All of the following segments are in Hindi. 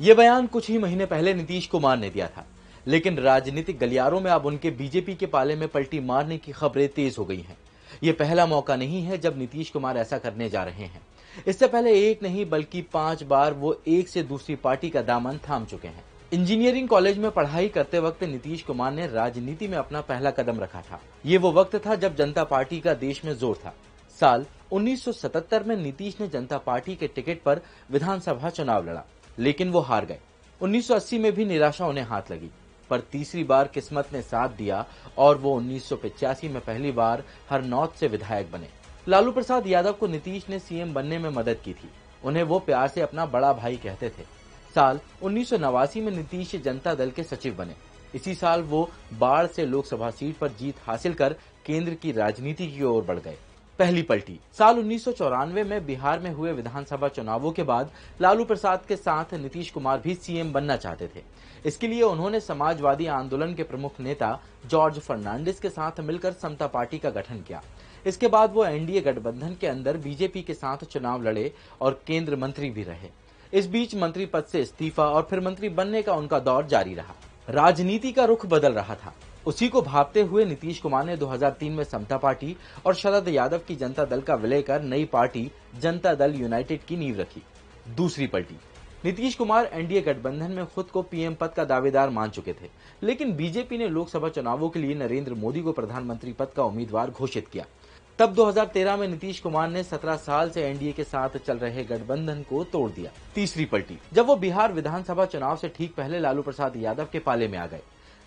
ये बयान कुछ ही महीने पहले नीतीश कुमार ने दिया था, लेकिन राजनीतिक गलियारों में अब उनके बीजेपी के पाले में पलटी मारने की खबरें तेज हो गई हैं। ये पहला मौका नहीं है जब नीतीश कुमार ऐसा करने जा रहे हैं। इससे पहले एक नहीं बल्कि 5 बार वो एक से दूसरी पार्टी का दामन थाम चुके हैं। इंजीनियरिंग कॉलेज में पढ़ाई करते वक्त नीतीश कुमार ने राजनीति में अपना पहला कदम रखा था। ये वो वक्त था जब जनता पार्टी का देश में जोर था। साल 1977 में नीतीश ने जनता पार्टी के टिकट पर विधानसभा चुनाव लड़ा, लेकिन वो हार गए। 1980 में भी निराशा उन्हें हाथ लगी, पर तीसरी बार किस्मत ने साथ दिया और वो 1985 में पहली बार हरनौत से विधायक बने। लालू प्रसाद यादव को नीतीश ने सीएम बनने में मदद की थी। उन्हें वो प्यार से अपना बड़ा भाई कहते थे। साल 1989 में नीतीश जनता दल के सचिव बने। इसी साल वो बाढ़ से लोकसभा सीट पर जीत हासिल कर केंद्र की राजनीति की ओर बढ़ गए। पहली पलटी साल 1994 में बिहार में हुए विधानसभा चुनावों के बाद लालू प्रसाद के साथ नीतीश कुमार भी सीएम बनना चाहते थे। इसके लिए उन्होंने समाजवादी आंदोलन के प्रमुख नेता जॉर्ज फर्नांडिस के साथ मिलकर समता पार्टी का गठन किया। इसके बाद वो एनडीए गठबंधन के अंदर बीजेपी के साथ चुनाव लड़े और केंद्र मंत्री भी रहे। इस बीच मंत्री पद से इस्तीफा और फिर मंत्री बनने का उनका दौर जारी रहा। राजनीति का रुख बदल रहा था। उसी को भांपते हुए नीतीश कुमार ने 2003 में समता पार्टी और शरद यादव की जनता दल का विलय कर नई पार्टी जनता दल यूनाइटेड की नींव रखी। दूसरी पलटी नीतीश कुमार एनडीए गठबंधन में खुद को पीएम पद का दावेदार मान चुके थे, लेकिन बीजेपी ने लोकसभा चुनावों के लिए नरेंद्र मोदी को प्रधानमंत्री पद का उम्मीदवार घोषित किया। तब 2013 में नीतीश कुमार ने 17 साल से एनडीए के साथ चल रहे गठबंधन को तोड़ दिया। तीसरी पलटी जब वो बिहार विधानसभा चुनाव से ठीक पहले लालू प्रसाद यादव के पाले में आ गए।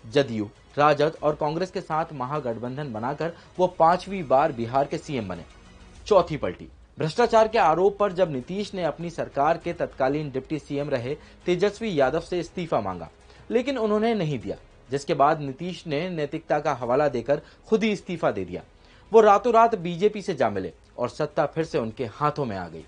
जदयू, राजद और कांग्रेस के साथ महागठबंधन बनाकर वो 5वीं बार बिहार के सीएम बने। चौथी पलटी भ्रष्टाचार के आरोप पर जब नीतीश ने अपनी सरकार के तत्कालीन डिप्टी सीएम रहे तेजस्वी यादव से इस्तीफा मांगा, लेकिन उन्होंने नहीं दिया, जिसके बाद नीतीश ने नैतिकता का हवाला देकर खुद ही इस्तीफा दे दिया। वो रातों रात बीजेपी से जा मिले और सत्ता फिर से उनके हाथों में आ गई।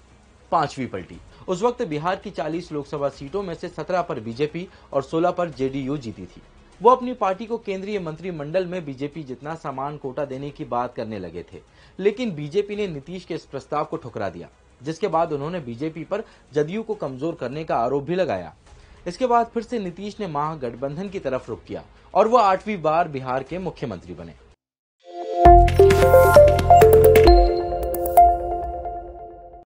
पांचवी पलटी उस वक्त बिहार की 40 लोकसभा सीटों में से 17 पर बीजेपी और 16 पर जेडीयू जीती थी। वो अपनी पार्टी को केंद्रीय मंत्रिमंडल में बीजेपी जितना समान कोटा देने की बात करने लगे थे, लेकिन बीजेपी ने नीतीश के इस प्रस्ताव को ठुकरा दिया, जिसके बाद उन्होंने बीजेपी पर जदयू को कमजोर करने का आरोप भी लगाया। इसके बाद फिर से नीतीश ने महागठबंधन की तरफ रुख किया और वो 8वीं बार बिहार के मुख्यमंत्री बने।